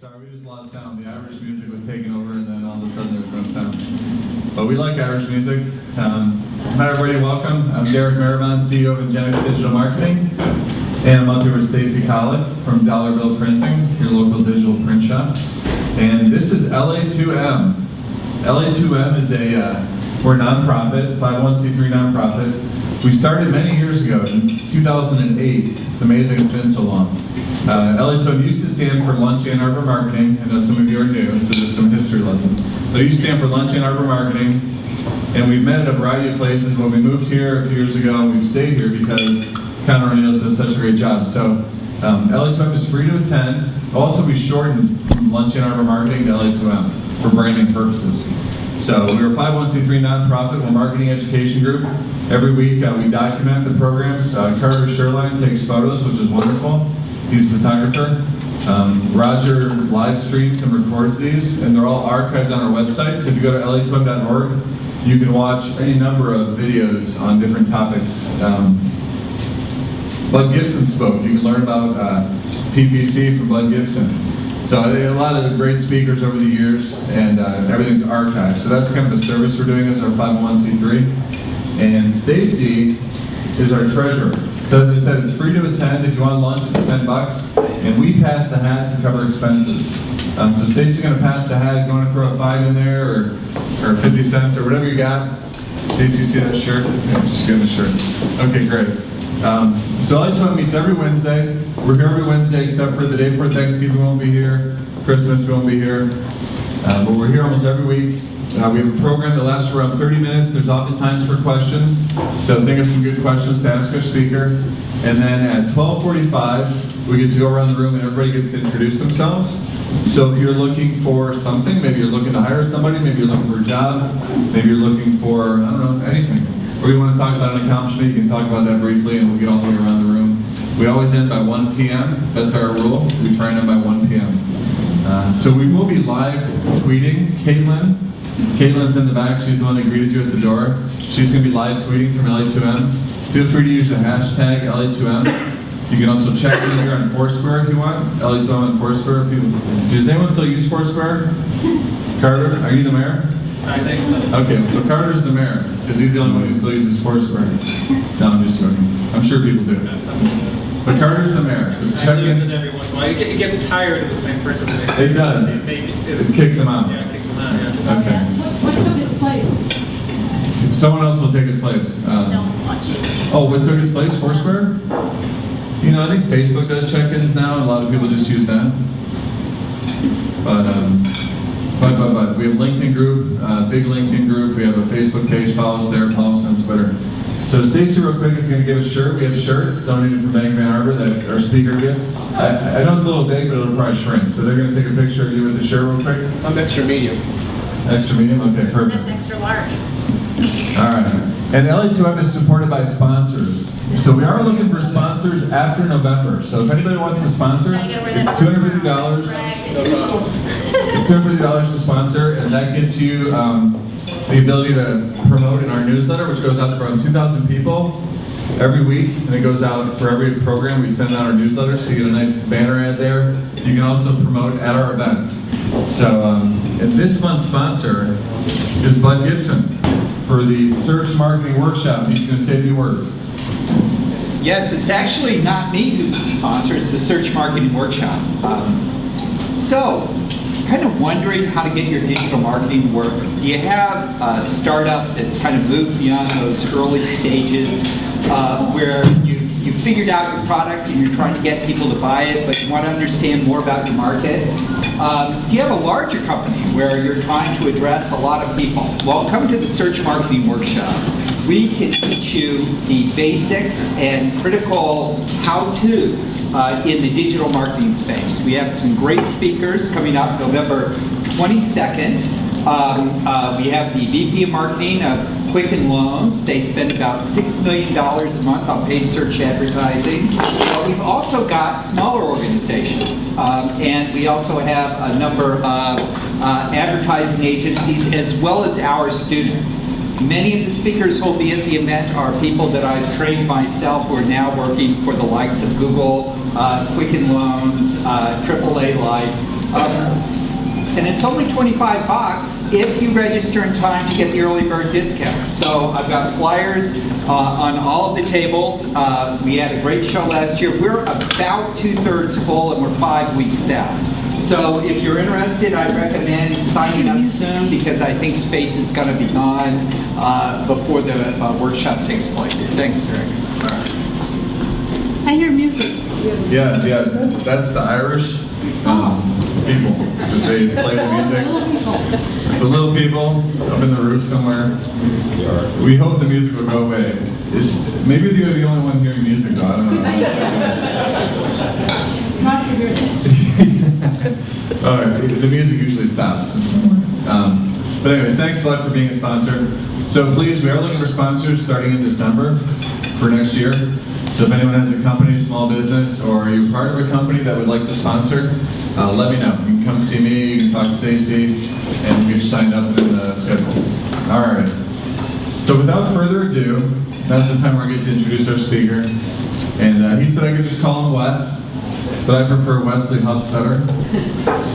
Sorry, we just lost sound. The Irish music was taking over, and then all of a sudden there was no sound. But we like Irish music. Hi everybody, welcome. I'm Derek Maribon, CEO of Ingenix Digital Marketing, and I'm up here with Stacy Collick from Dollar Bill Printing, your local digital print shop. And this is LA2M. LA2M is we're a nonprofit, 501c3 nonprofit. We started many years ago, in 2008. It's amazing it's been so long. LA2M used to stand for Lunch and Arbor Marketing. I know some of you are new, so there's some history lesson. But it used to stand for Lunch and Arbor Marketing, and we've met at a variety of places. When we moved here a few years ago, we've stayed here because Conor O'Neill does such a great job. So LA2M is free to attend. Also, we shortened from Lunch and Arbor Marketing to LA2M for branding purposes. So we're a 501c3 nonprofit. We're a marketing education group. Every week we document the programs. Carter Sherline takes photos, which is wonderful. He's a photographer. Roger live streams and records these, and they're all archived on our website. So if you go to la2m.org, you can watch any number of videos on different topics. Bud Gibson spoke. You can learn about PPC from Bud Gibson. So a lot of great speakers over the years, and everything's archived. So that's kind of a service we're doing as our 501c3. And Stacy is our treasurer. So as I said, it's free to attend. If you want lunch, it's $10, and we pass the hat to cover expenses. So Stacy's going to pass the hat. If you want to throw a 5 in there, or 50 cents, or whatever you got. Stacy, you see that shirt? Yeah, she's getting the shirt. Okay, great. So LA2M meets every Wednesday. We're here every Wednesday except for the day before Thanksgiving. We won't be here. Christmas, we won't be here. But we're here almost every week. We have a program that lasts for around 30 minutes. There's often times for questions. So think of some good questions to ask our speaker. And then at 12:45, we get to go around the room and everybody gets to introduce themselves. So if you're looking for something, maybe you're looking to hire somebody, maybe you're looking for a job, maybe you're looking for, I don't know, anything. Or you want to talk about an accomplishment, you can talk about that briefly and we'll get all the way around the room. We always end by 1 p.m. That's our rule. We try and end by 1 p.m. So we will be live tweeting. Caitlin's in the back. She's the one that greeted you at the door. She's going to be live tweeting from LA2M. Feel free to use the hashtag LA2M. You can also check in here on Foursquare if you want. LA2M on Foursquare. Does anyone still use Foursquare? Carter, are you the mayor? I think so. Okay, so Carter's the mayor, because he's the only one who still uses Foursquare. No, I'm just joking. I'm sure people do. But Carter's the mayor, so check in. It every once in a while. It gets tired of the same person. It does. It kicks him out. Yeah, it kicks him out, yeah. Okay. What took its place? Someone else will take his place. Oh, what took its place? Foursquare? You know, I think Facebook does check-ins now, and a lot of people just use that. But we have a LinkedIn group, big LinkedIn group. We have a Facebook page. Follow us there. Follow us on Twitter. So Stacy, real quick, is going to give a shirt. We have shirts donated from Bank of Ann Arbor that our speaker gets. I know it's a little big, but it'll probably shrink. So they're going to take a picture of you with the shirt real quick. I'm extra medium. Extra medium? Okay, perfect. That's extra large. All right. And LA2M is supported by sponsors. So we are looking for sponsors after November. So if anybody wants to sponsor, it's $250. It's $250 to sponsor, and that gets you the ability to promote in our newsletter, which goes out to around 2,000 people every week, and it goes out for every program. We send out our newsletter, so you get a nice banner ad there. You can also promote at our events. So, and this month's sponsor is Bud Gibson for the Search Marketing Workshop. He's going to say a few words. Yes, it's actually not me who's the sponsor, it's the Search Marketing Workshop. So, kind of wondering how to get your digital marketing to work. You have a startup that's kind of moved beyond those early stages where you figured out your product and you're trying to get people to buy it, but you want to understand more about your market. Do you have a larger company where you're trying to address a lot of people? Well, come to the Search Marketing Workshop. We can teach you the basics and critical how-tos in the digital marketing space. We have some great speakers coming up November 22nd. We have the VP of Marketing of Quicken Loans. They spend about $6 million a month on paid search advertising. But we've also got smaller organizations. And we also have a number of advertising agencies as well as our students. Many of the speakers who will be at the event are people that I've trained myself who are now working for the likes of Google, Quicken Loans, AAA Life, And it's only 25 bucks if you register in time to get the early bird discount. So I've got flyers on all of the tables. We had a great show last year. We're about 2/3 full and we're 5 weeks out. So if you're interested, I recommend signing up soon because I think space is going to be gone before the workshop takes place. Thanks, Derek. I hear music. Yes, that's the Irish people. They play the music. The little people up in the roof somewhere. We hope the music will go away. Maybe you're the only one hearing music though, I don't know. All right, the music usually stops. But anyways, thanks Bud for being a sponsor. So please, we are looking for sponsors starting in December for next year. So if anyone has a company, small business, or you're part of a company that would like to sponsor, let me know. You can come see me, you can talk to Stacy, and we'll get you signed up in the schedule. All right. So without further ado, that's the time where I get to introduce our speaker. And he said I could just call him Wes, but I prefer Wesley Huffstutter,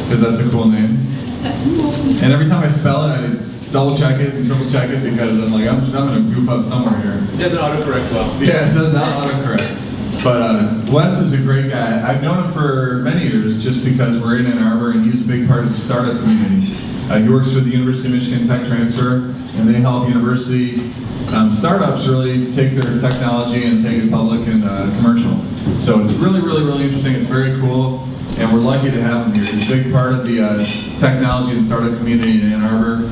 because that's a cool name. And every time I spell it, I double check it and triple check it because I'm like, I'm going to goof up somewhere here. It doesn't autocorrect well. Yeah, it does not autocorrect. But Wes is a great guy. I've known him for many years just because we're in Ann Arbor and he's a big part of the startup community. He works for the University of Michigan Tech Transfer and they help university startups really take their technology and take it public and commercial. So it's really, really, really interesting. It's very cool. And we're lucky to have him here. He's a big part of the technology and startup community in Ann Arbor.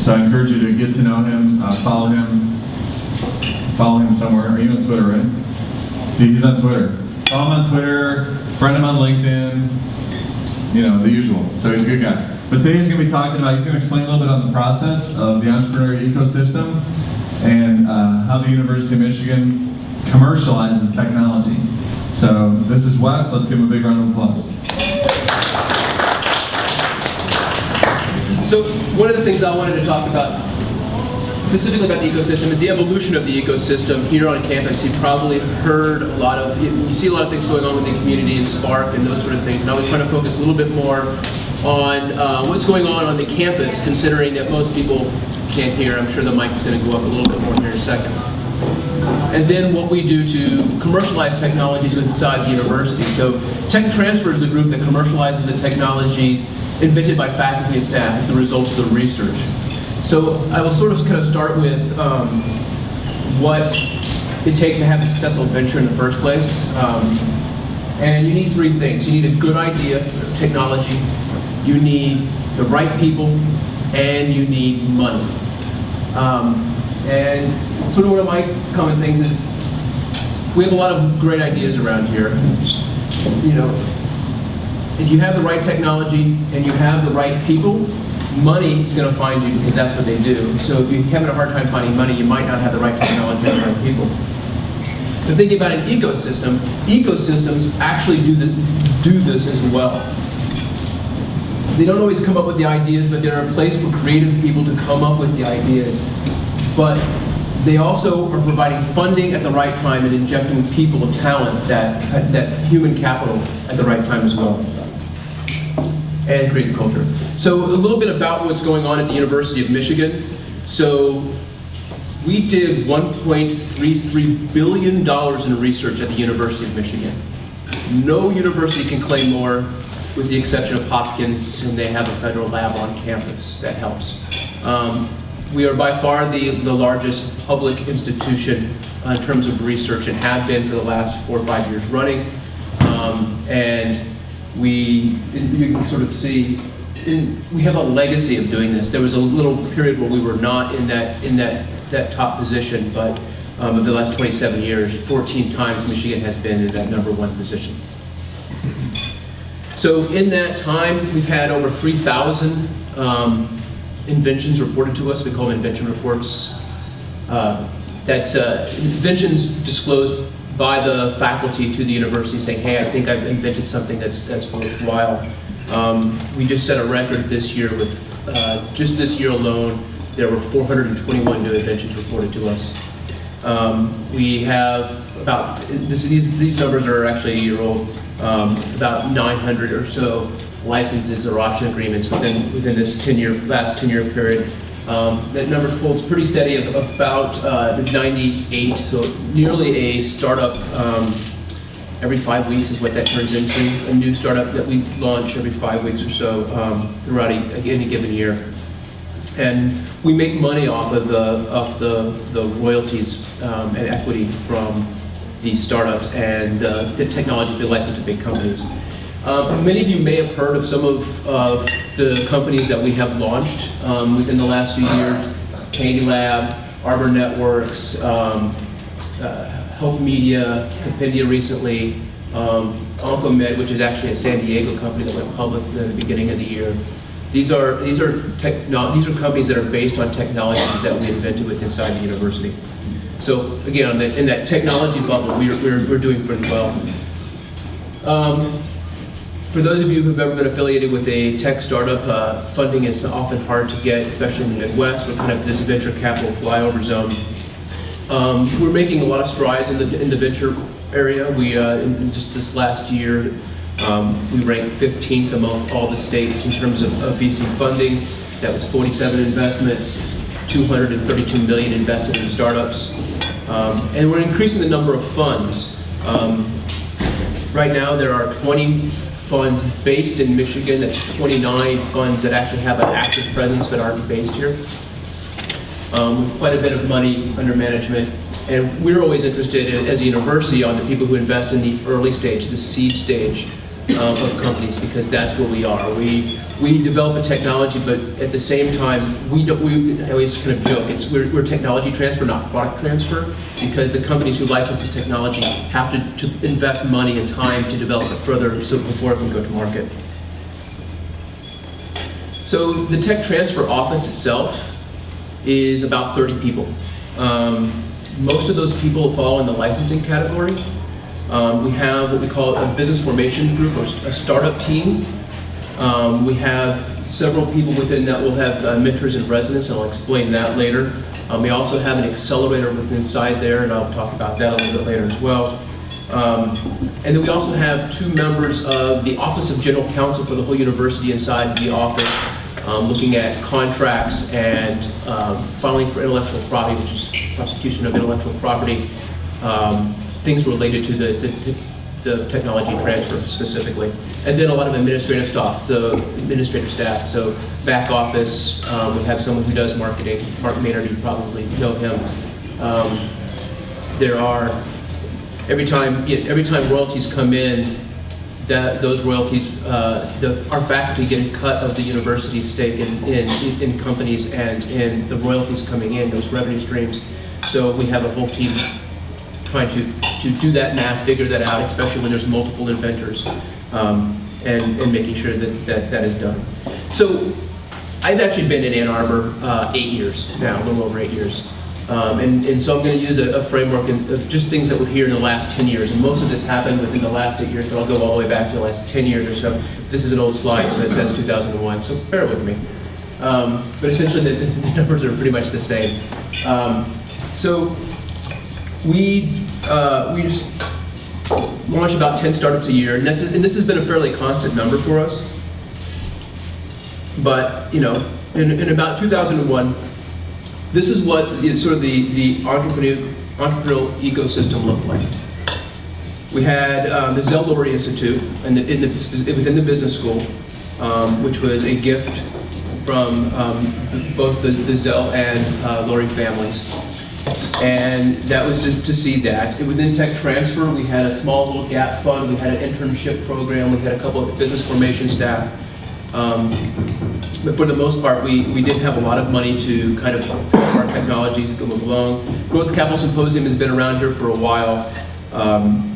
So I encourage you to get to know him, follow him somewhere. Are you on Twitter, right? See, he's on Twitter. Follow him on Twitter, friend him on LinkedIn, you know, the usual. So he's a good guy. But today he's going to be talking about, he's going to explain a little bit on the process of the entrepreneurial ecosystem and how the University of Michigan commercializes technology. So this is Wes. Let's give him a big round of applause. So one of the things I wanted to talk about, specifically about the ecosystem, is the evolution of the ecosystem here on campus. You probably heard a lot of, you see a lot of things going on with the community and Spark and those sort of things. And I was trying to focus a little bit more on what's going on the campus, considering that most people can't hear. I'm sure the mic is going to go up a little bit more here in a second. And then what we do to commercialize technologies inside the university. So Tech Transfer is the group that commercializes the technologies invented by faculty and staff as the result of the research. So I will sort of kind of start with what it takes to have a successful venture in the first place. And you need three things. You need a good idea, technology, you need the right people, and you need money. And sort of one of my common things is we have a lot of great ideas around here. You know, if you have the right technology and you have the right people, money is going to find you because that's what they do. So if you're having a hard time finding money, you might not have the right technology and the right people. But thinking about an ecosystem, ecosystems actually do this as well. They don't always come up with the ideas, but they're a place for creative people to come up with the ideas. But they also are providing funding at the right time and injecting people, talent, that human capital at the right time as well. And creative culture. So a little bit about what's going on at the University of Michigan. So we did $1.33 billion in research at the University of Michigan. No university can claim more, with the exception of Hopkins, and they have a federal lab on campus that helps. We are by far the largest public institution in terms of research and have been for the last 4 or 5 years running. And you can sort of see, we have a legacy of doing this. There was a little period where we were not in that top position, but over the last 27 years, 14 times Michigan has been in that #1 position. So in that time, we've had over 3,000 inventions reported to us. We call them invention reports. That's inventions disclosed by the faculty to the university saying, hey, I think I've invented something that's worthwhile. We just set a record this year with, just this year alone, there were 421 new inventions reported to us. We have about, these numbers are actually a year old, about 900 or so licenses or option agreements within this last 10-year period. That number holds pretty steady of about 98, so nearly a startup every 5 weeks is what that turns into. A new startup that we launch every 5 weeks or so throughout any given year. And we make money off of the royalties and equity from these startups and the technologies we license to big companies. Many of you may have heard of some of the companies that we have launched within the last few years. Candy Lab, Arbor Networks, Health Media, Compendia recently, Oncomed, which is actually a San Diego company that went public at the beginning of the year. These are companies that are based on technologies that we invented with inside the university. So again, in that technology bubble, we're doing pretty well. For those of you who've ever been affiliated with a tech startup, funding is often hard to get, especially in the Midwest. We're kind of this venture capital flyover zone. We're making a lot of strides in the venture area. We in just this last year, we ranked 15th among all the states in terms of VC funding. That was 47 investments, 232 million invested in startups, and we're increasing the number of funds. Right now, there are 20 funds based in Michigan. That's 29 funds that actually have an active presence but aren't based here. With quite a bit of money under management. And we're always interested as a university on the people who invest in the early stage, the seed stage of companies, because that's where we are. We develop a technology, but at the same time, I always kind of joke, we're technology transfer, not product transfer, because the companies who license this technology have to invest money and time to develop it further so before it can go to market. So the tech transfer office itself is about 30 people. Most of those people fall in the licensing category. We have what we call a business formation group, or a startup team. We have several people within that will have mentors in residence, and I'll explain that later. We also have an accelerator within inside there, and I'll talk about that a little bit later as well. And then we also have 2 members of the Office of General Counsel for the whole university inside the office, looking at contracts and filing for intellectual property, which is prosecution of intellectual property, things related to the technology transfer specifically. And then a lot of administrative staff, so back office, we have someone who does marketing, Mark Maynard, you probably know him. There are, every time royalties come in, those royalties, our faculty get a cut of the university's stake in companies and in the royalties coming in, those revenue streams. So we have a whole team trying to do that math, figure that out, especially when there's multiple inventors, and making sure that is done. So I've actually been in Ann Arbor 8 years now, a little over 8 years. And so I'm going to use a framework of just things that were here in the last 10 years. And most of this happened within the last 8 years, but I'll go all the way back to the last 10 years or so. This is an old slide, so it says 2001, so bear with me. But essentially, the numbers are pretty much the same. So we just launch about 10 startups a year, and this has been a fairly constant number for us. But, you know, in about 2001, this is what sort of the entrepreneurial ecosystem looked like. We had the Zell Lowry Institute within the business school, which was a gift from both the Zell and Lowry families. And that was to see that. Within tech transfer, we had a small little gap fund, we had an internship program, we had a couple of business formation staff. But for the most part, we didn't have a lot of money to kind of help our technologies go along. Growth Capital Symposium has been around here for a while.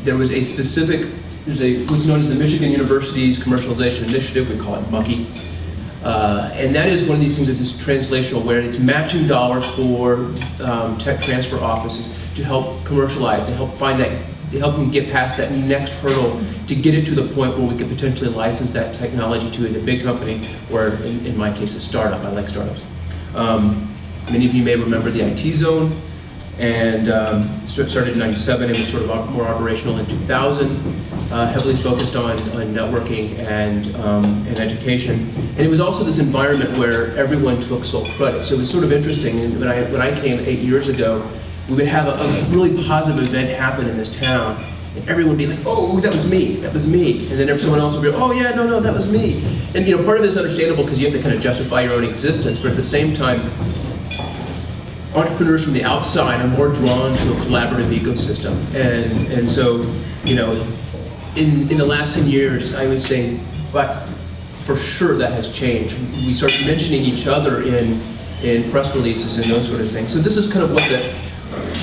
There was what's known as the Michigan University's Commercialization Initiative, we call it MUCCI. And that is one of these things that's translational, where it's matching dollars for tech transfer offices to help commercialize, to help help them get past that next hurdle to get it to the point where we could potentially license that technology to a big company, or in my case, a startup. I like startups. Many of you may remember the IT Zone, and started in '97. It was sort of more operational in 2000. heavily focused on networking and education. And it was also this environment where everyone took sole credit. So it was sort of interesting. And when I came 8 years ago, we would have a really positive event happen in this town. And everyone would be like, oh, that was me, that was me. And then someone else would be, oh yeah, no, that was me. And part of it is understandable because you have to kind of justify your own existence, but at the same time, entrepreneurs from the outside are more drawn to a collaborative ecosystem. And so, in the last 10 years, I would say, but for sure that has changed. We start mentioning each other in press releases and those sort of things. So this is kind of what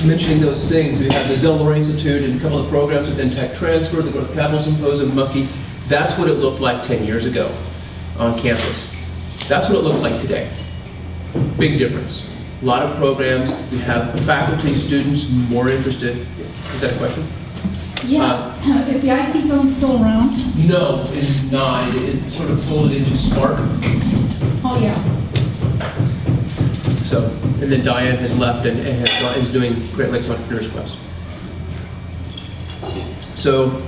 mentioning those things. We have the Zell Institute and a couple of programs within Tech Transfer, the Growth Capital Symposium, Mucky. That's what it looked like 10 years ago on campus. That's what it looks like today. Big difference. A lot of programs. We have faculty, students more interested. Is that a question? Yeah. Is the IT zone still around? No, it is not. It sort of folded into Spark. Oh, yeah. So, and then Diane has left and is doing Great Lakes Entrepreneurs Quest. So,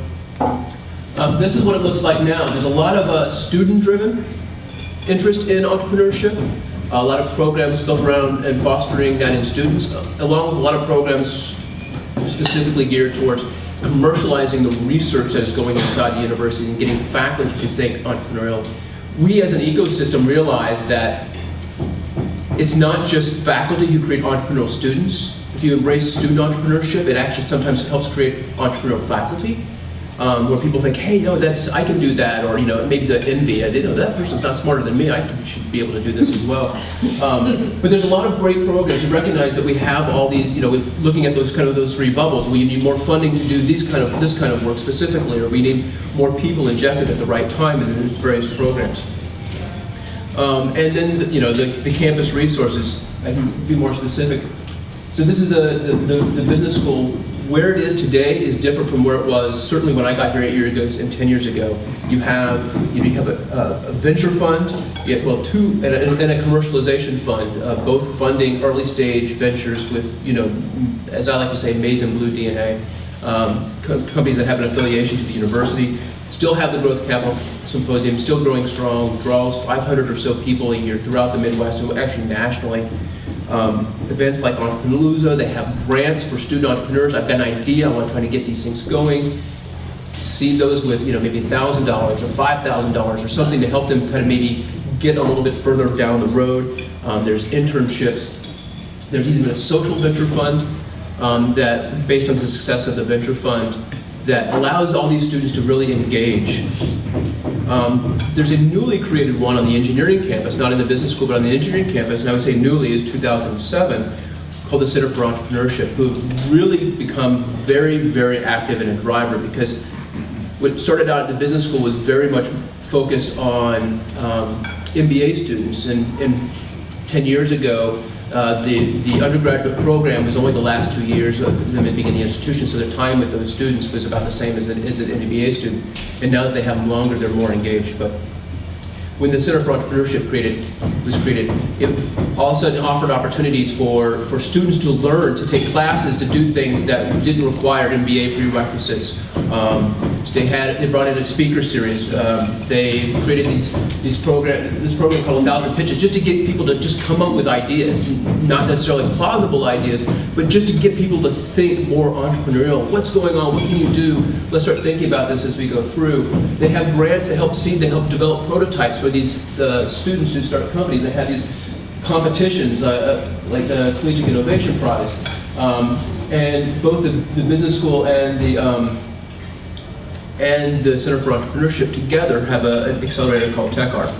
this is what it looks like now. There's a lot of student-driven interest in entrepreneurship. A lot of programs built around and fostering that in students, along with a lot of programs specifically geared towards commercializing the research that is going inside the university and getting faculty to think entrepreneurial. We as an ecosystem realize that it's not just faculty who create entrepreneurial students. If you embrace student entrepreneurship, it actually sometimes helps create entrepreneurial faculty, where people think, hey, no, I can do that, or maybe the envy. That person's not smarter than me. I should be able to do this as well. But there's a lot of great programs. We recognize that we have all these. Looking at those three bubbles, we need more funding to do this kind of work specifically, or we need more people injected at the right time in these various programs. And then the campus resources. I can be more specific. So this is the business school. Where it is today is different from where it was certainly when I got here 8 years ago and 10 years ago. You have a venture fund, two, and a commercialization fund, both funding early stage ventures with as I like to say, maize and blue DNA. Companies that have an affiliation to the university. Still have the Growth Capital Symposium, still growing strong, draws 500 or so people a year throughout the Midwest, so actually nationally. Events like Entrepreneurial, they have grants for student entrepreneurs. I've got an idea, I want to try to get these things going. See those with maybe $1,000 or $5,000 or something to help them kind of maybe get a little bit further down the road. There's internships. There's even a social venture fund that, based on the success of the venture fund, that allows all these students to really engage. There's a newly created one on the engineering campus, not in the business school, but on the engineering campus, and I would say newly is 2007, called the Center for Entrepreneurship, who have really become very, very active and a driver, because what started out at the business school was very much focused on MBA students, and 10 years ago, the undergraduate program was only the last 2 years of them being in the institution, so their time with those students was about the same as an MBA student. And now that they have them longer, they're more engaged. But when the Center for Entrepreneurship was created, it all of a sudden offered opportunities for students to learn, to take classes, to do things that didn't require MBA prerequisites. They brought in a speaker series. They created this program called 1,000 Pitches, just to get people to just come up with ideas, not necessarily plausible ideas, but just to get people to think more entrepreneurial. What's going on? What can you do? Let's start thinking about this as we go through. They have grants that help seed, they help develop prototypes for these students who start companies. They have these competitions, like the Collegiate Innovation Prize, and both the business school and the Center for Entrepreneurship together have an accelerator called TechArt.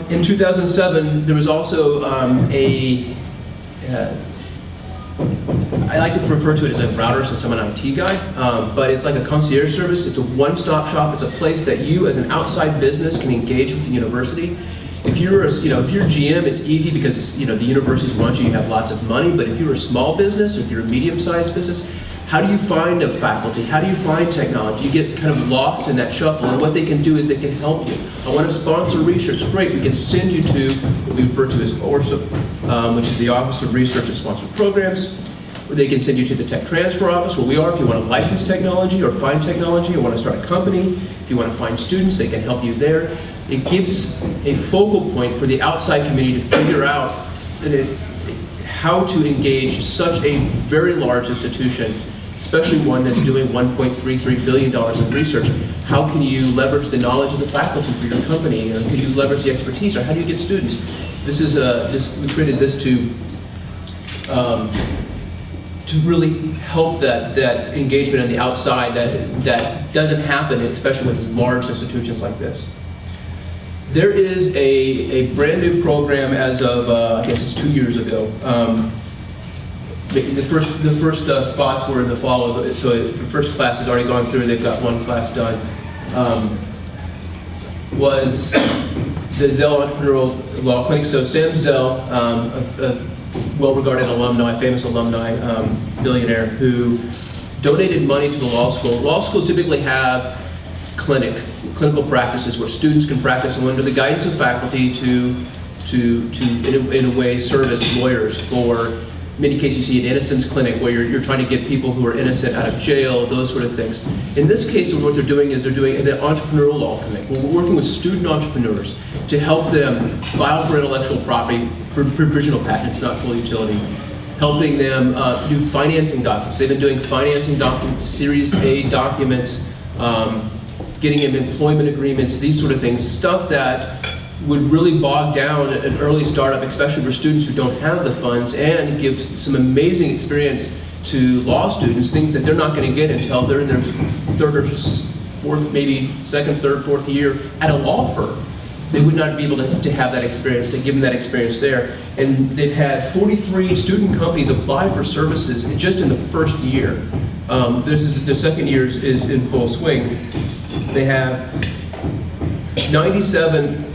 In 2007, there was also I like to refer to it as a router since I'm an IT guy, but it's like a concierge service. It's a one-stop shop. It's a place that you, as an outside business, can engage with the university. If you're GM, it's easy because the universities want you. You have lots of money. But if you're a small business, or if you're a medium-sized business, how do you find a faculty? How do you find technology? You get kind of lost in that shuffle, and what they can do is they can help you. I want to sponsor research. Great, we can send you to what we refer to as ORSA, which is the Office of Research and Sponsored Programs. Or they can send you to the tech transfer office where we are if you want to license technology or find technology or want to start a company. If you want to find students, they can help you there. It gives a focal point for the outside community to figure out how to engage such a very large institution, especially one that's doing $1.33 billion in research. How can you leverage the knowledge of the faculty for your company? Or can you leverage the expertise? Or how do you get students? This is we created this to really help that engagement on the outside that doesn't happen, especially with large institutions like this. There is a brand new program as of, I guess it's 2 years ago. The first spots were in the fall, so the first class has already gone through, they've got one class done. Was the Zell Entrepreneurial Law Clinic. So Sam Zell, a well-regarded alumni, famous alumni, billionaire, who donated money to the law school. Law schools typically have clinical practices where students can practice under the guidance of faculty to in a way serve as lawyers for, in many cases you see an innocence clinic where you're trying to get people who are innocent out of jail, those sort of things. In this case, what they're doing is they're doing an entrepreneurial law clinic. We're working with student entrepreneurs to help them file for intellectual property, for provisional patents, not full utility, helping them do financing documents. They've been doing financing documents, Series A documents, getting them employment agreements, these sort of things, stuff that would really bog down an early startup, especially for students who don't have the funds, and give some amazing experience to law students, things that they're not going to get until they're in their third or fourth, maybe second, third, fourth year at a law firm. They would not be able to have that experience, to give them that experience there. And they've had 43 student companies apply for services just in the first year. The second year is in full swing. They have 97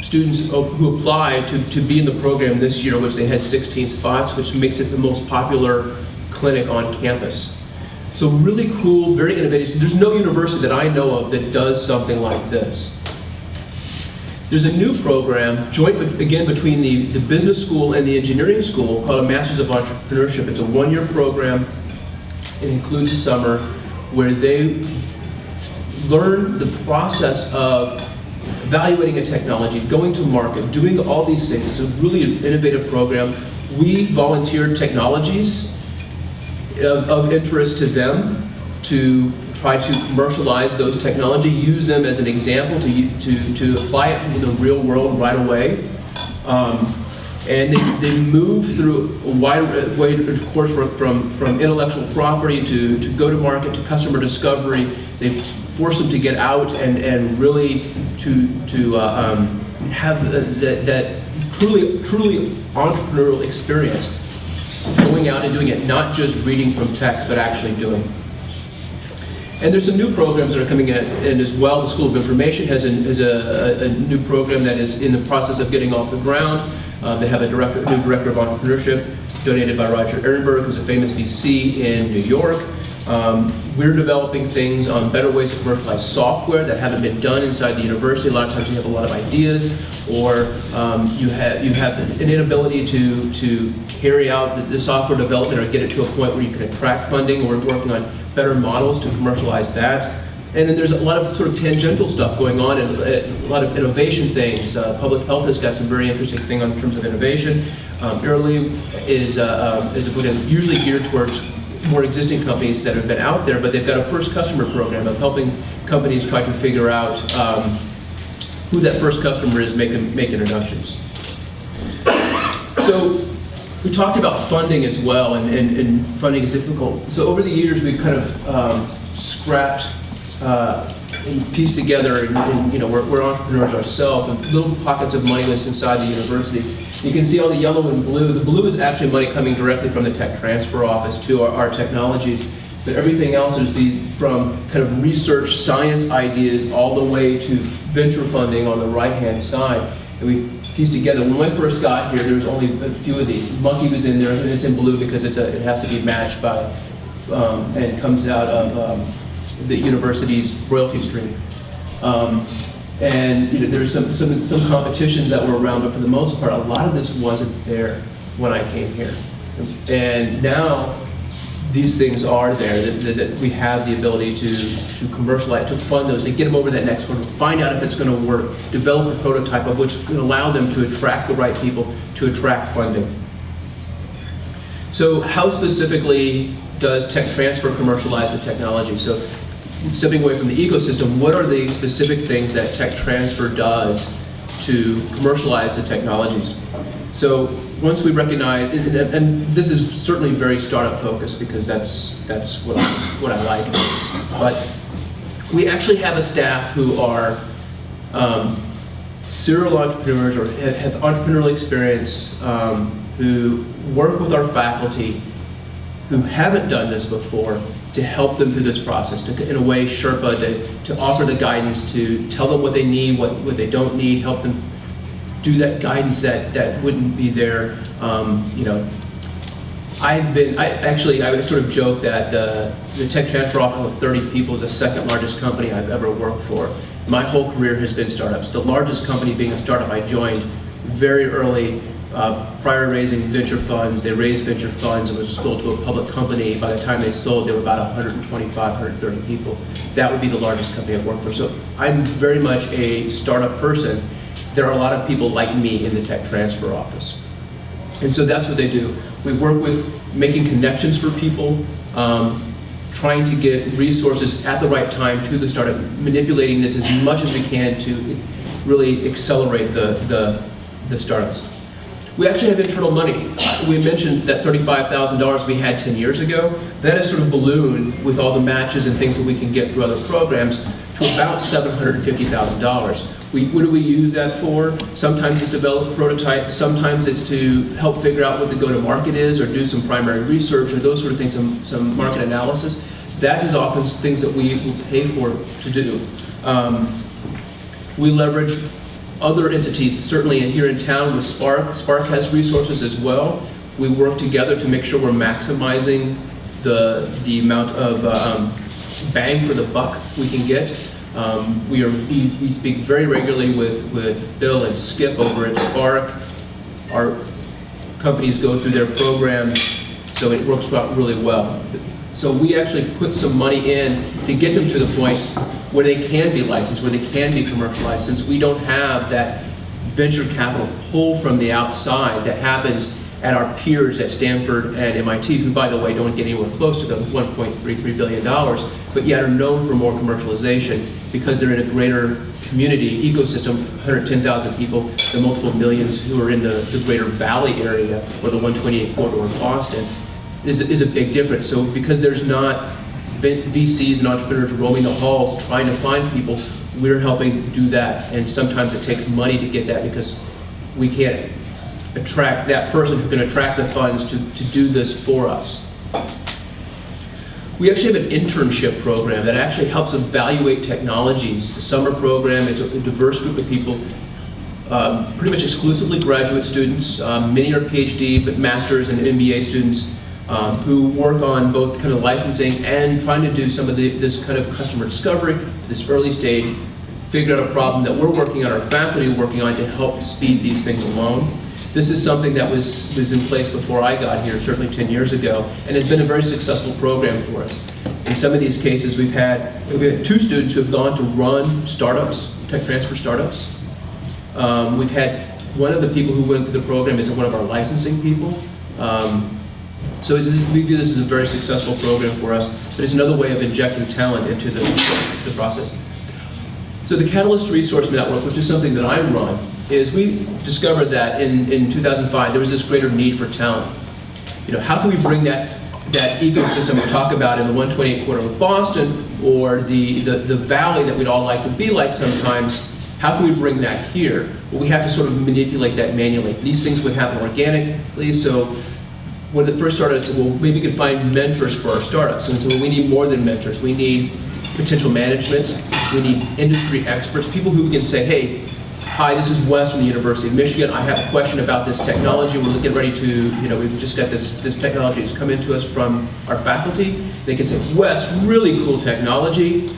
students who applied to be in the program this year, which they had 16 spots, which makes it the most popular clinic on campus. So really cool, very innovative. There's no university that I know of that does something like this. There's a new program, joint again between the business school and the engineering school, called a Masters of Entrepreneurship. It's a one-year program. It includes a summer where they learn the process of evaluating a technology, going to market, doing all these things. It's a really innovative program. We volunteered technologies of interest to them to try to commercialize those technology, use them as an example to apply it in the real world right away. And they move through a wide way of coursework from intellectual property to go-to-market to customer discovery. They force them to get out and really to have that truly entrepreneurial experience, going out and doing it, not just reading from text, but actually doing. And there's some new programs that are coming in as well. The School of Information has a new program that is in the process of getting off the ground. They have a new director of entrepreneurship donated by Roger Rayle, who's a famous VC in New York. We're developing things on better ways to commercialize software that haven't been done inside the university. A lot of times you have a lot of ideas, or you have an inability to carry out the software development or get it to a point where you can attract funding. We're working on better models to commercialize that. And then there's a lot of sort of tangential stuff going on, and a lot of innovation things. Public health has got some very interesting thing in terms of innovation. Early is usually geared towards more existing companies that have been out there, but they've got a first customer program of helping companies try to figure out who that first customer is, make introductions. So we talked about funding as well, and funding is difficult. So over the years, we've kind of scrapped and pieced together, and we're entrepreneurs ourselves, and little pockets of money that's inside the university. You can see all the yellow and blue. The blue is actually money coming directly from the tech transfer office to our technologies. But everything else is from kind of research science ideas all the way to venture funding on the right-hand side. And we've pieced together. When I first got here, there was only a few of these. Monkey was in there, and it's in blue because it has to be matched by, and comes out of the university's royalty stream. And there's some competitions that were around, but for the most part, a lot of this wasn't there when I came here. And now these things are there, that we have the ability to commercialize, to fund those, to get them over that next hurdle, find out if it's going to work, develop a prototype of which can allow them to attract the right people, to attract funding. So how specifically does tech transfer commercialize the technology? So stepping away from the ecosystem, what are the specific things that tech transfer does to commercialize the technologies? So once we recognize, and this is certainly very startup focused because that's what I like, but we actually have a staff who are serial entrepreneurs or have entrepreneurial experience, who work with our faculty who haven't done this before to help them through this process, to, in a way, Sherpa, to offer the guidance, to tell them what they need, what they don't need, help them do that guidance that wouldn't be there. You know, I would sort of joke that the tech transfer office with 30 people is the second largest company I've ever worked for. My whole career has been startups. The largest company being a startup I joined very early, prior to raising venture funds. They raised venture funds and was sold to a public company. By the time they sold, they were about 125, 130 people. That would be the largest company I've worked for. So I'm very much a startup person. There are a lot of people like me in the tech transfer office. And so that's what they do. We work with making connections for people, trying to get resources at the right time to the startup, manipulating this as much as we can to really accelerate the startups. We actually have internal money. We mentioned that $35,000 we had 10 years ago. That has sort of ballooned with all the matches and things that we can get through other programs to about $750,000. What do we use that for? Sometimes it's develop a prototype, sometimes it's to help figure out what the go-to-market is or do some primary research or those sort of things, some market analysis. That is often things that we will pay for to do. We leverage other entities, certainly here in town with Spark. Spark has resources as well. We work together to make sure we're maximizing the amount of bang for the buck we can get. We speak very regularly with Bill and Skip over at Spark. Our companies go through their programs, so it works out really well. So we actually put some money in to get them to the point where they can be licensed, where they can be commercialized, since we don't have that venture capital pull from the outside that happens at our peers at Stanford and MIT, who, by the way, don't get anywhere close to the $1.33 billion, but yet are known for more commercialization because they're in a greater community ecosystem, 110,000 people, the multiple millions who are in the greater Valley area or the 128 corridor of Boston is a big difference. So because there's not VCs and entrepreneurs roaming the halls trying to find people, we're helping do that. And sometimes it takes money to get that because we can't attract that person who can attract the funds to do this for us. We actually have an internship program that actually helps evaluate technologies. It's a summer program. It's a diverse group of people, pretty much exclusively graduate students. Many are PhD, but master's and MBA students who work on both kind of licensing and trying to do some of this kind of customer discovery, this early stage, figure out a problem that we're working on, our faculty are working on to help speed these things along. This is something that was in place before I got here, certainly 10 years ago, and it's been a very successful program for us. In some of these cases, we have 2 students who have gone to run startups, tech transfer startups. We've had one of the people who went through the program is one of our licensing people. So we view this as a very successful program for us, but it's another way of injecting talent into the process. So the Catalyst Resource Network, which is something that I run, is we discovered that in 2005 there was this greater need for talent. You know, how can we bring that ecosystem we talk about in the 128 corridor of Boston or the valley that we'd all like to be like sometimes, how can we bring that here? Well, we have to sort of manipulate that manually. These things would happen organically, so when it first started, I said, well, maybe we could find mentors for our startups. And so we need more than mentors. We need potential management. We need industry experts, people who can say, hey, hi, this is Wes from the University of Michigan. I have a question about this technology. We're getting ready to, we've just got this technology that's come into us from our faculty. They can say, Wes, really cool technology.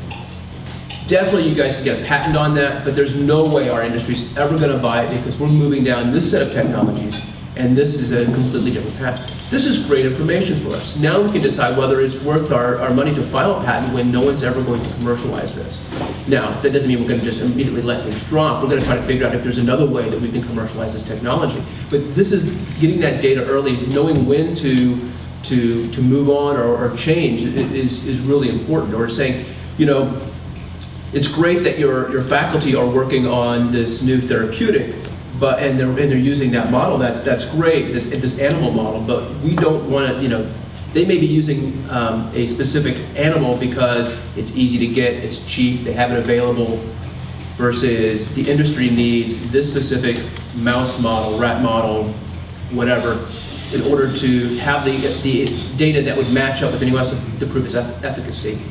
Definitely you guys can get a patent on that, but there's no way our industry's ever going to buy it because we're moving down this set of technologies, and this is a completely different path. This is great information for us. Now we can decide whether it's worth our money to file a patent when no one's ever going to commercialize this. Now, that doesn't mean we're going to just immediately let things drop. We're going to try to figure out if there's another way that we can commercialize this technology. But this is getting that data early, knowing when to move on or change is really important. Or saying, you know, it's great that your faculty are working on this new therapeutic, and they're using that model. That's great, this animal model. But we don't want to, you know, they may be using a specific animal because it's easy to get, it's cheap, they have it available, versus the industry needs this specific mouse model, rat model, whatever, in order to have the data that would match up with anyone else to prove its efficacy.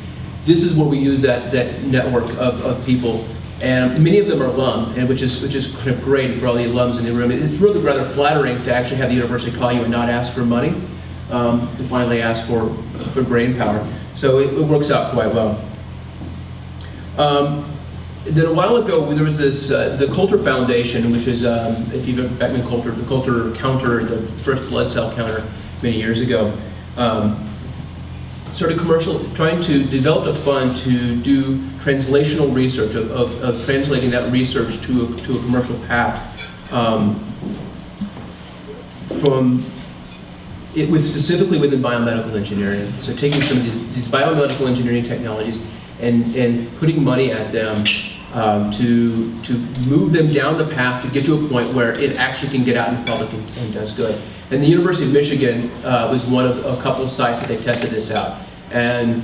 This is where we use that network of people, and many of them are alum, and which is kind of great for all the alums in the room. It's really rather flattering to actually have the university call you and not ask for money, to finally ask for brain power. So it works out quite well. Then a while ago, there was this, the Coulter Foundation, which is, if you've ever back in Coulter, the Coulter counter, the first blood cell counter many years ago, started trying to develop a fund to do translational research, of translating that research to a commercial path, specifically within biomedical engineering. So taking some of these biomedical engineering technologies and putting money at them to move them down the path to get to a point where it actually can get out in public and does good. And the University of Michigan was one of a couple of sites that they tested this out. And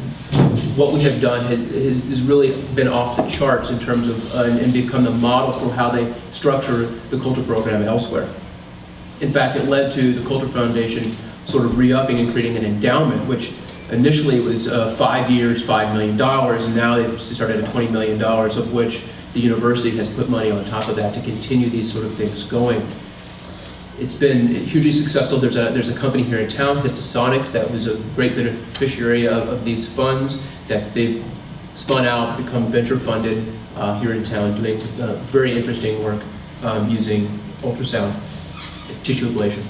what we have done has really been off the charts in terms of, and become the model for how they structure the Coulter program elsewhere. In fact, it led to the Coulter Foundation sort of re-upping and creating an endowment, which initially was 5 years, $5 million, and now they've started at $20 million, of which the university has put money on top of that to continue these sort of things going. It's been hugely successful. There's a company here in town, Histosonics, that was a great beneficiary of these funds, that they've spun out, become venture funded here in town, doing very interesting work using ultrasound tissue ablation.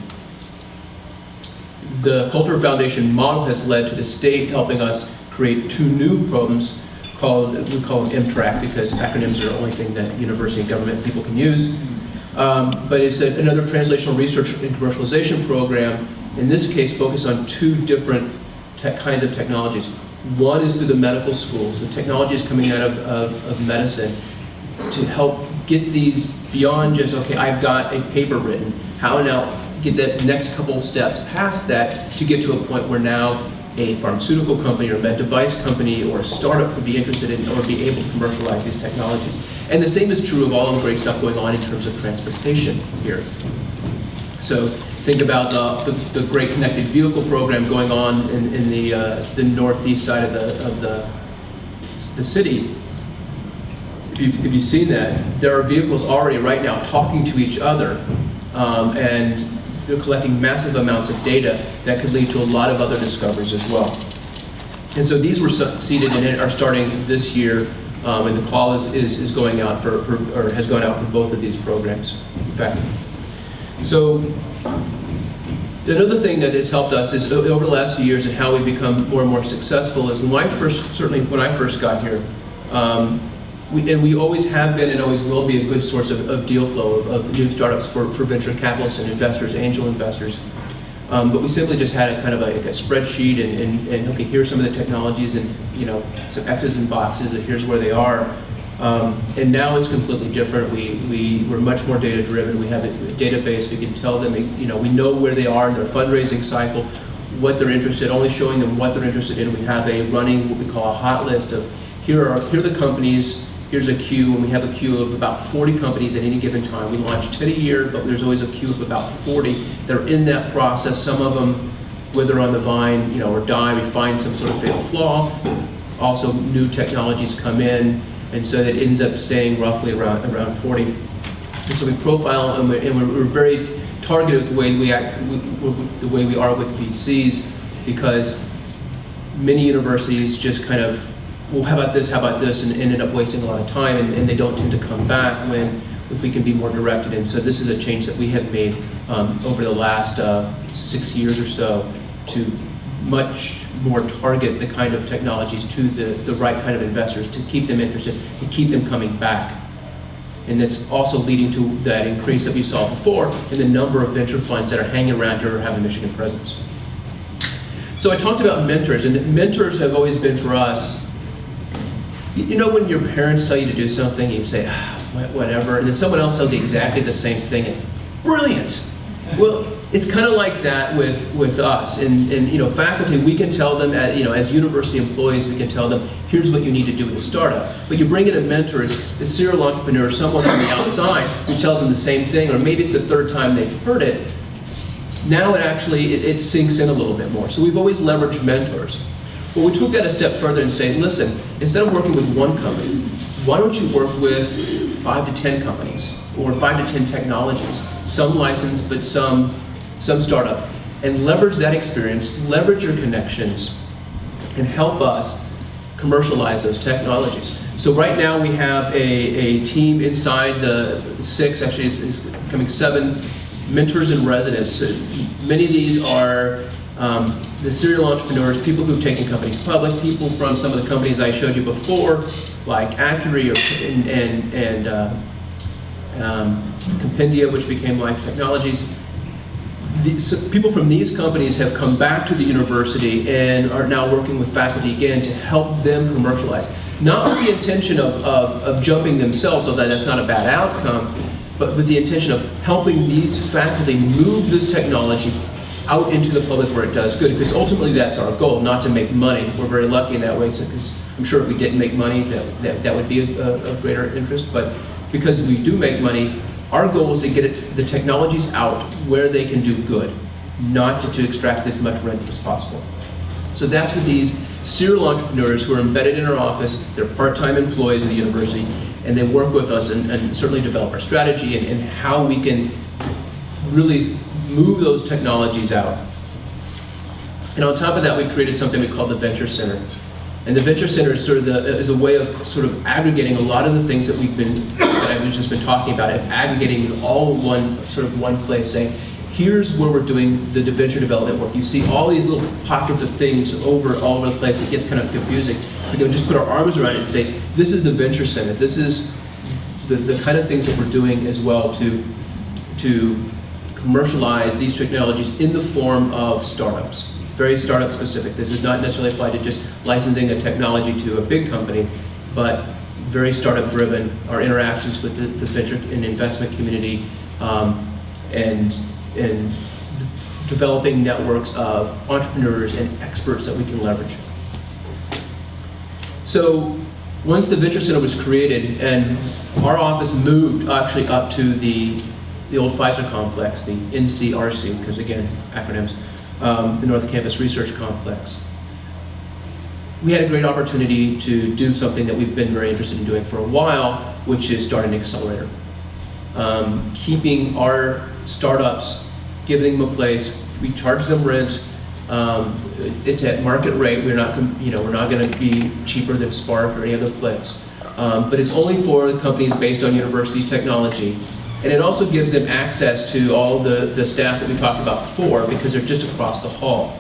The Coulter Foundation model has led to the state helping us create 2 new programs we call them MTRAC, because acronyms are the only thing that university and government people can use. But it's another translational research and commercialization program, in this case focused on 2 different kinds of technologies. One is through the medical schools, the technologies coming out of medicine, to help get these beyond just, okay, I've got a paper written, how now get that next couple of steps past that to get to a point where now a pharmaceutical company or a med device company or a startup could be interested in or be able to commercialize these technologies. And the same is true of all of the great stuff going on in terms of transportation here. So think about the great connected vehicle program going on in the northeast side of the city. If you've seen that, there are vehicles already right now talking to each other, and they're collecting massive amounts of data that could lead to a lot of other discoveries as well. And so these were seeded and are starting this year, and the call is going out or has gone out for both of these programs, in fact. So another thing that has helped us is over the last few years and how we've become more and more successful is when I first got here, we always have been and always will be a good source of deal flow of new startups for venture capitalists and investors, angel investors. But we simply just had a kind of a spreadsheet and okay, here's some of the technologies and some X's and boxes and here's where they are. And now it's completely different. We're much more data driven. We have a database. We can tell them, we know where they are in their fundraising cycle, what they're interested, only showing them what they're interested in. We have a running, what we call a hot list of here are the companies. Here's a queue, and we have a queue of about 40 companies at any given time. We launch 10 a year, but there's always a queue of about 40 that are in that process. Some of them wither on the vine, or die. We find some sort of fatal flaw. Also, new technologies come in, and so that ends up staying roughly around 40. And so we profile, and we're very targeted with the way we act, the way we are with VCs, because many universities just kind of, well, how about this, and ended up wasting a lot of time, and they don't tend to come back when if we can be more directed. And so this is a change that we have made over the last 6 years or so to much more target the kind of technologies to the right kind of investors, to keep them interested, to keep them coming back. And that's also leading to that increase that we saw before in the number of venture funds that are hanging around here or have a Michigan presence. So I talked about mentors, and mentors have always been for us, you know when your parents tell you to do something, you say, whatever, and then someone else tells you exactly the same thing, it's brilliant. Well, it's kind of like that with us, and faculty, we can tell them, as university employees, we can tell them, here's what you need to do with a startup. But you bring in a mentor, a serial entrepreneur, someone from the outside who tells them the same thing, or maybe it's the third time they've heard it. Now it sinks in a little bit more. So we've always leveraged mentors. Well, we took that a step further and say, listen, instead of working with one company, why don't you work with 5 to 10 companies, or 5 to 10 technologies, some licensed, but some startup, and leverage that experience, leverage your connections, and help us commercialize those technologies. So right now we have a team inside the 6, actually it's becoming 7, mentors in residence. Many of these are the serial entrepreneurs, people who've taken companies public, people from some of the companies I showed you before, like Accuri and Compendia, which became Life Technologies. People from these companies have come back to the university and are now working with faculty again to help them commercialize. Not with the intention of jumping themselves, although that's not a bad outcome, but with the intention of helping these faculty move this technology out into the public where it does good, because ultimately that's our goal, not to make money. We're very lucky in that way, because I'm sure if we didn't make money, that would be of greater interest, but because we do make money, our goal is to get the technologies out where they can do good, not to extract as much rent as possible. So that's what these serial entrepreneurs who are embedded in our office, they're part-time employees of the university, and they work with us and certainly develop our strategy and how we can really move those technologies out. And on top of that, we created something we call the Venture Center. And the Venture Center is is a way of sort of aggregating a lot of the things that I've just been talking about, and aggregating all in one place, saying, here's where we're doing the venture development work. You see all these little pockets of things all over the place. It gets kind of confusing. We can just put our arms around it and say, this is the Venture Center. This is the kind of things that we're doing as well to commercialize these technologies in the form of startups. Very startup specific. This is not necessarily applied to just licensing a technology to a big company, but very startup driven. Our interactions with the venture and investment community, and developing networks of entrepreneurs and experts that we can leverage. So once the Venture Center was created, and our office moved actually up to the old Pfizer complex, the NCRC, because again, acronyms, the North Campus Research Complex. We had a great opportunity to do something that we've been very interested in doing for a while, which is start an accelerator. Keeping our startups, giving them a place, we charge them rent, it's at market rate. We're not going to be cheaper than Spark or any other place. But it's only for companies based on university technology. And it also gives them access to all the staff that we talked about before, because they're just across the hall,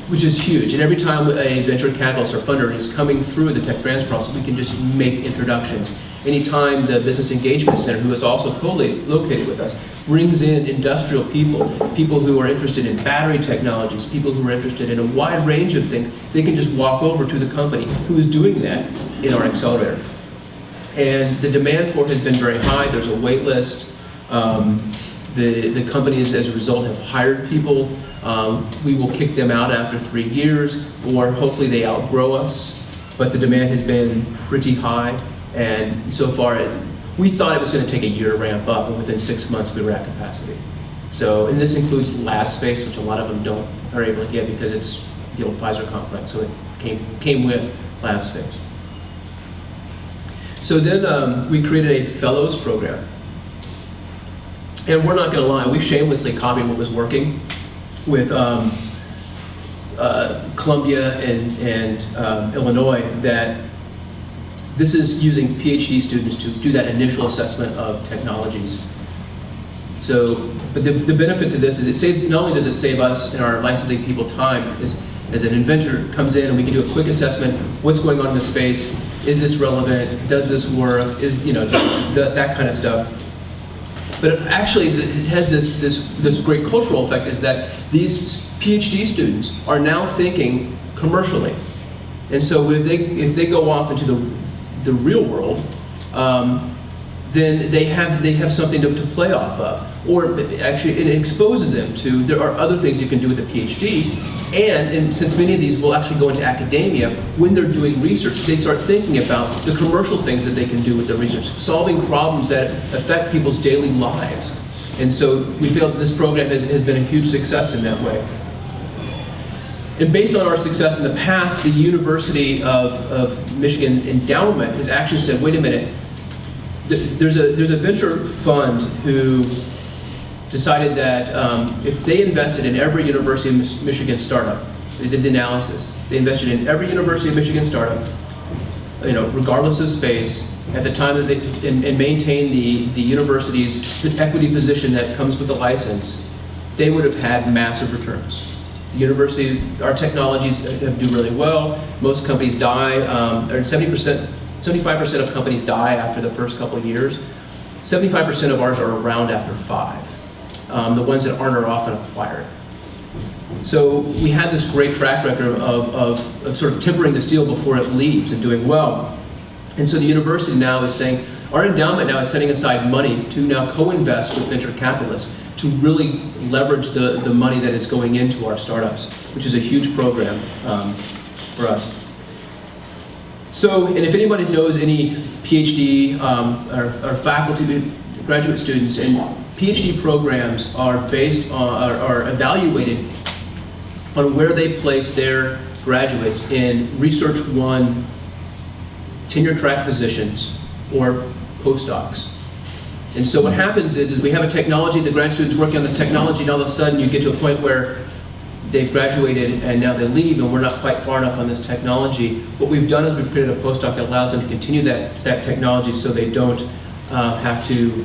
which is huge. And every time a venture capitalist or funder is coming through the tech transfer process, we can just make introductions. Anytime the Business Engagement Center, who is also co-located with us, brings in industrial people who are interested in battery technologies, people who are interested in a wide range of things, they can just walk over to the company who is doing that in our accelerator. And the demand for it has been very high. There's a wait list. The companies, as a result, have hired people. We will kick them out after 3 years, or hopefully they outgrow us. But the demand has been pretty high, and so far, we thought it was going to take a year to ramp up, and within 6 months we were at capacity. So, and this includes lab space, which a lot of them are able to get because it's the old Pfizer complex, so it came with lab space. So then we created a fellows program. And we're not going to lie, we shamelessly copied what was working with Columbia and Illinois, that this is using PhD students to do that initial assessment of technologies. So, but the benefit to this is it saves, not only does it save us and our licensing people time, as an inventor comes in and we can do a quick assessment, what's going on in the space, is this relevant, does this work, is, that kind of stuff. But it actually, it has this great cultural effect, is that these PhD students are now thinking commercially. And so if they go off into the real world, then they have something to play off of. Or actually, it exposes them to, there are other things you can do with a PhD, and since many of these will actually go into academia, when they're doing research, they start thinking about the commercial things that they can do with their research, solving problems that affect people's daily lives. And so we feel that this program has been a huge success in that way. And based on our success in the past, the University of Michigan Endowment has actually said, wait a minute, there's a venture fund who decided that if they invested in every University of Michigan startup, they did the analysis, they invested in every University of Michigan startup, regardless of space, at the time that they, and maintain the university's equity position that comes with the license, they would have had massive returns. The university, our technologies do really well. Most companies die, or 75% of companies die after the first couple of years. 75% of ours are around after 5. The ones that aren't are often acquired. So we have this great track record of sort of tempering the steel before it leaves and doing well. And so the university now is saying, our endowment now is setting aside money to now co-invest with venture capitalists to really leverage the money that is going into our startups, which is a huge program for us. So, and if anybody knows any PhD or faculty, graduate students, and PhD programs are based on, are evaluated on where they place their graduates in Research 1 tenure track positions or postdocs. And so what happens is we have a technology, the grad students working on the technology, and all of a sudden you get to a point where they've graduated and now they leave and we're not quite far enough on this technology. What we've done is we've created a postdoc that allows them to continue that technology so they don't have to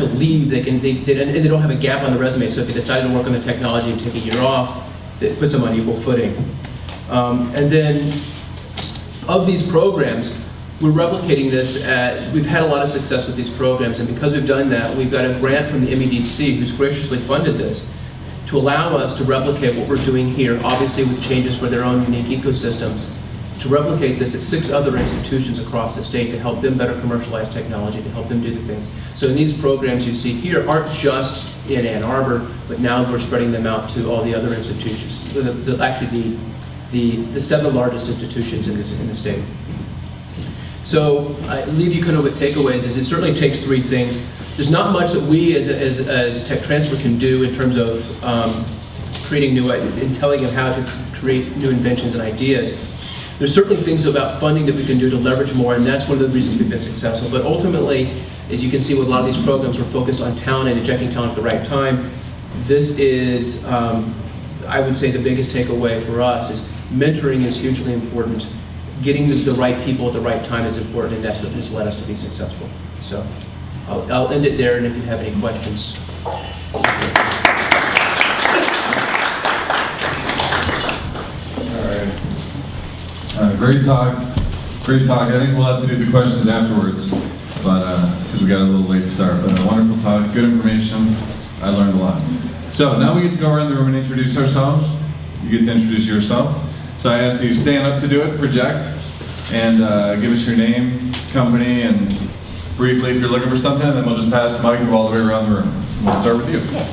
leave. They don't have a gap on the resume. So if they decide to work on the technology and take a year off, that puts them on equal footing. And then of these programs, we're replicating this we've had a lot of success with these programs, and because we've done that, we've got a grant from the MEDC who's graciously funded this to allow us to replicate what we're doing here, obviously with changes for their own unique ecosystems, to replicate this at 6 other institutions across the state to help them better commercialize technology, to help them do the things. So in these programs you see here aren't just in Ann Arbor, but now we're spreading them out to all the other institutions, actually the 7 largest institutions in the state. So I leave you kind of with takeaways. Is it certainly takes 3 things. There's not much that we as Tech Transfer can do in terms of creating new and telling them how to create new inventions and ideas. There's certainly things about funding that we can do to leverage more, and that's one of the reasons we've been successful. But ultimately, as you can see with a lot of these programs, we're focused on talent and injecting talent at the right time. This is, I would say, the biggest takeaway for us is mentoring is hugely important. Getting the right people at the right time is important, and that's what has led us to be successful. So I'll end it there, and if you have any questions. All right. Great talk. Great talk. I think we'll have to do the questions afterwards, but because we got a little late start. But a wonderful talk, good information. I learned a lot. So now we get to go around the room and introduce ourselves. You get to introduce yourself. So I asked you to stand up to do it, project, and give us your name, company, and briefly if you're looking for something, and then we'll just pass the mic and go all the way around the room. We'll start with you. Yes.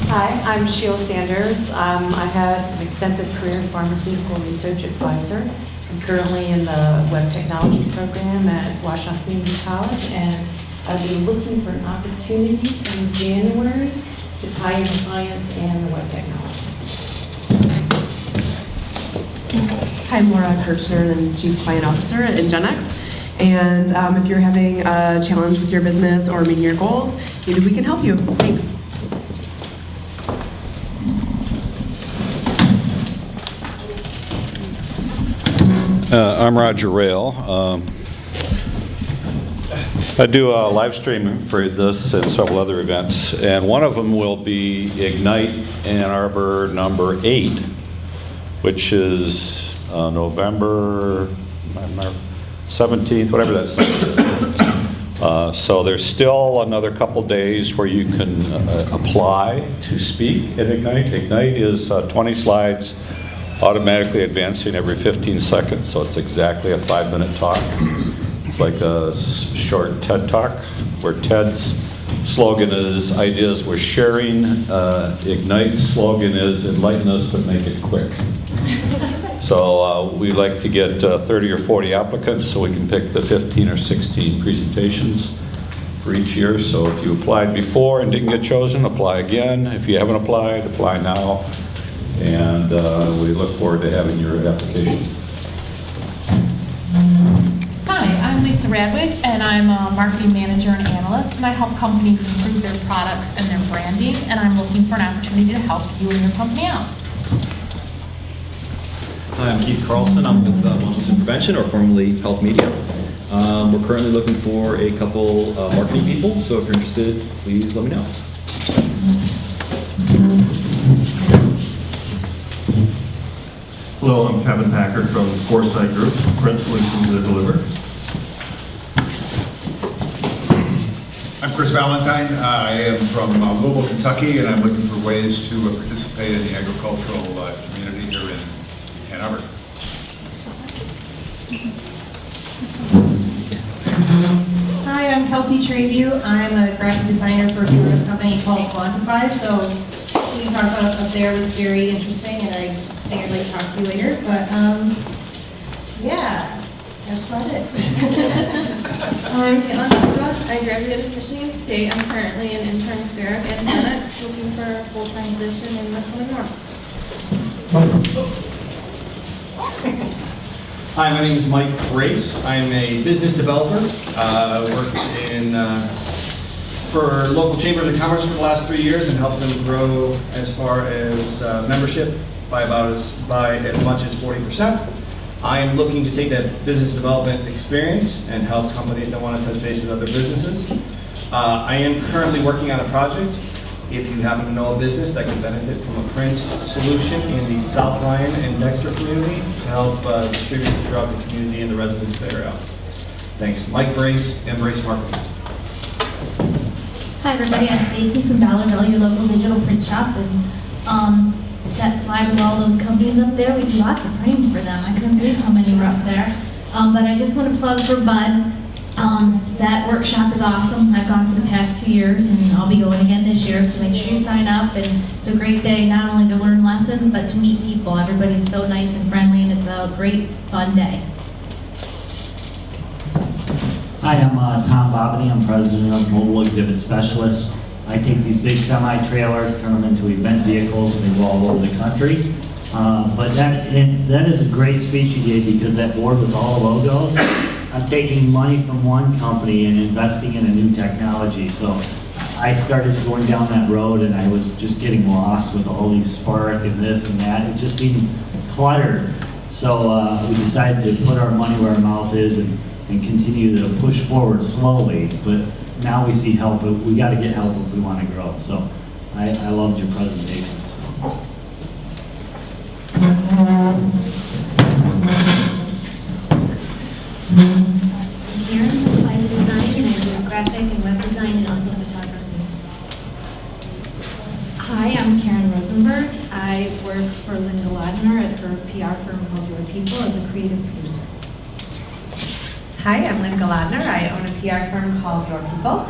Hi, I'm Sheila Sanders. I've had an extensive career in pharmaceutical research advisor. I'm currently in the web technology program at Washington Community College, and I've been looking for an opportunity in January to tie in the science and the web technology. Hi, I'm Laura Kirchner, I'm Chief Client Officer at Ingenex. And if you're having a challenge with your business or meeting your goals, maybe we can help you. Thanks. I'm Roger Rayle. I do a live stream for this and several other events, and one of them will be Ignite Ann Arbor number 8, which is November 17th, whatever that Sunday is. So there's still another couple days where you can apply to speak at Ignite. Ignite is 20 slides automatically advancing every 15 seconds, so it's exactly a 5-minute talk. It's like a short TED Talk, where TED's slogan is ideas we're sharing. Ignite's slogan is enlighten us but make it quick. So we like to get 30 or 40 applicants so we can pick the 15 or 16 presentations for each year. So if you applied before and didn't get chosen, apply again. If you haven't applied, apply now. And we look forward to having your application. Hi, I'm Lisa Radwick, and I'm a marketing manager and analyst, and I help companies improve their products and their branding, and I'm looking for an opportunity to help you and your company out. Hi, I'm Keith Carlson. I'm with Wellness and Prevention, or formerly Health Media. We're currently looking for a couple marketing people, so if you're interested, please let me know. Hello, I'm Kevin Packard from Foresight Group, Print Solutions that Deliver. I'm Chris Valentine. I am from Louisville, Kentucky, and I'm looking for ways to participate in the agricultural community here in Ann Arbor. Hi, I'm Kelsey Treview. I'm a graphic designer for a startup company called Quantify. So what you talked about up there was very interesting, and I think I'd like to talk to you later. But yeah, that's about it. I'm Caitlin Hessbach. I graduated from Michigan State. I'm currently an intern with Derek and Dennex, looking for a full-time position in the coming months. Hi, my name is Mike Grace. I'm a business developer. Worked for local chambers of commerce for the last 3 years and helped them grow as far as membership by as much as 40%. I am looking to take that business development experience and help companies that want to touch base with other businesses. I am currently working on a project. If you happen to know a business that can benefit from a print solution in the South Lyon and Dexter community to help distribute throughout the community and the residents there. Thanks. Mike Brace, Embrace Marketing. Hi everybody, I'm Stacy from Dollarville, your local digital print shop, and that slide with all those companies up there, we do lots of printing for them. I couldn't believe how many were up there. But I just want to plug for Bud. That workshop is awesome. I've gone for the past 2 years, and I'll be going again this year, so make sure you sign up. And it's a great day not only to learn lessons, but to meet people. Everybody's so nice and friendly, and it's a great, fun day. Hi, I'm Tom Bobbity. I'm president of Mobile Exhibit Specialists. I take these big semi-trailers, turn them into event vehicles, and they go all over the country. But that is a great speech you gave, because that board with all the logos, I'm taking money from one company and investing in a new technology. So I started going down that road, and I was just getting lost with all these Spark and this and that. It just seemed cluttered. So we decided to put our money where our mouth is and continue to push forward slowly. But now we see help. We got to get help if we want to grow. So I loved your presentation. So. I'm Karen from Device Design, and I do graphic and web design and also photography. Hi, I'm Karen Rosenberg. I work for Linda Ladner at her PR firm called Your People as a creative producer. Hi, I'm Linda Ladner. I own a PR firm called Your People.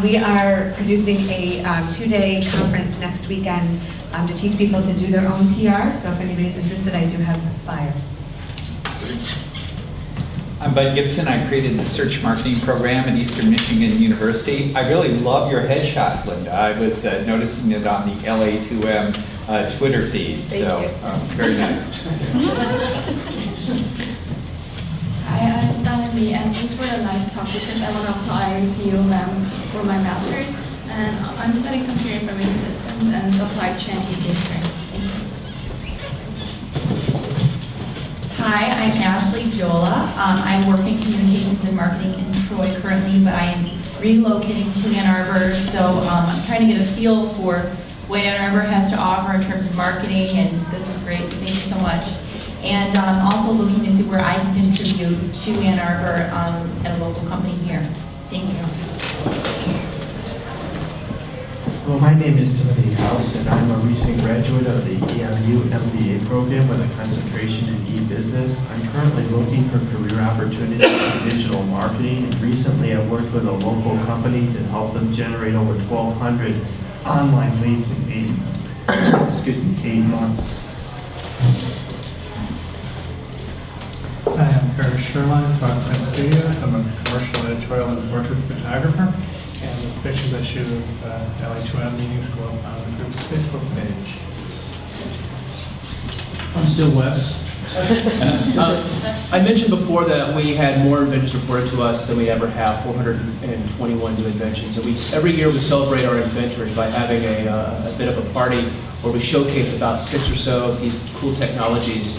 We are producing a 2-day conference next weekend to teach people to do their own PR. So if anybody's interested, I do have flyers. I'm Bud Gibson. I created the search marketing program at Eastern Michigan University. I really love your headshot, Linda. I was noticing it on the LA2M Twitter feed. Very nice. Hi, I'm Simon Lee, and thanks for the nice talk, because I want to apply with you for my master's. And I'm studying computer information systems and supply chain in Eastern. Thank you. Hi, I'm Ashley Jola. I work in communications and marketing in Troy currently, but I am relocating to Ann Arbor, so I'm trying to get a feel for what Ann Arbor has to offer in terms of marketing, and this is great, so thank you so much. And I'm also looking to see where I can contribute to Ann Arbor at a local company here. Thank you. Hello, my name is Timothy House, and I'm a recent graduate of the EMU MBA program with a concentration in e-business. I'm currently looking for career opportunities in digital marketing, and recently I worked with a local company to help them generate over 1,200 online leads in 8 months. Hi, I'm Curtis Sherline from Print Studios. I'm a commercial editorial and portrait photographer, and the pictures I shoot of LA2M meetings go up on the group's Facebook page. I'm still Wes. I mentioned before that we had more inventions reported to us than we ever have, 421 new inventions. And every year we celebrate our inventors by having a bit of a party where we showcase about 6 or so of these cool technologies.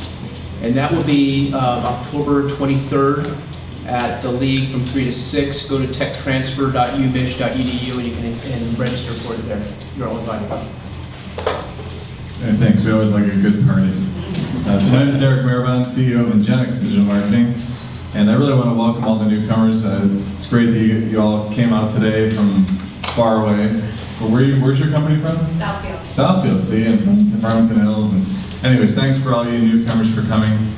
And that will be October 23rd at the League from 3 to 6. Go to techtransfer.umich.edu and you can register for it there. You're all invited. And thanks, we always like a good party. So my name is Derek Marabon, CEO of Ingenix Digital Marketing, and I really want to welcome all the newcomers. It's great that you all came out today from far away. Well, where's your company from? Southfield. Southfield, see, in Farmington Hills. And anyways, thanks for all you newcomers for coming.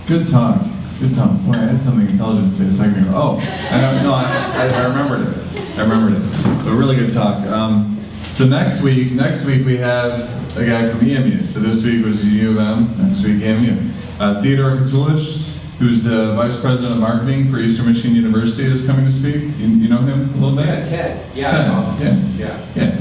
Good talk. Good talk. Boy, I had something intelligent to say a second ago. Oh, I remembered it. But really good talk. So next week we have a guy from EMU. So this week was U of M, next week EMU. Theodore Katulish, who's the Vice President of Marketing for Eastern Michigan University, is coming to speak. You know him a little bit? Yeah, Ted. Yeah,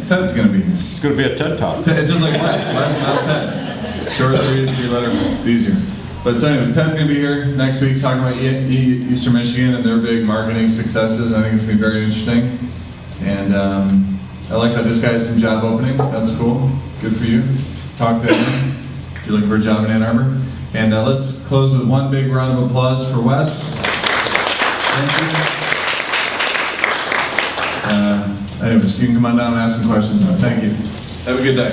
Ted's going to be here. It's going to be a TED Talk. It's just like Wes, not Ted. Short three-letter, it's easier. But so anyways, Ted's going to be here next week talking about Eastern Michigan and their big marketing successes. I think it's going to be very interesting. And I like that this guy has some job openings. That's cool. Good for you. Talk to him if you're looking for a job in Ann Arbor. And let's close with one big round of applause for Wes. Thank you. Anyways, you can come on down and ask some questions now. Thank you. Have a good day.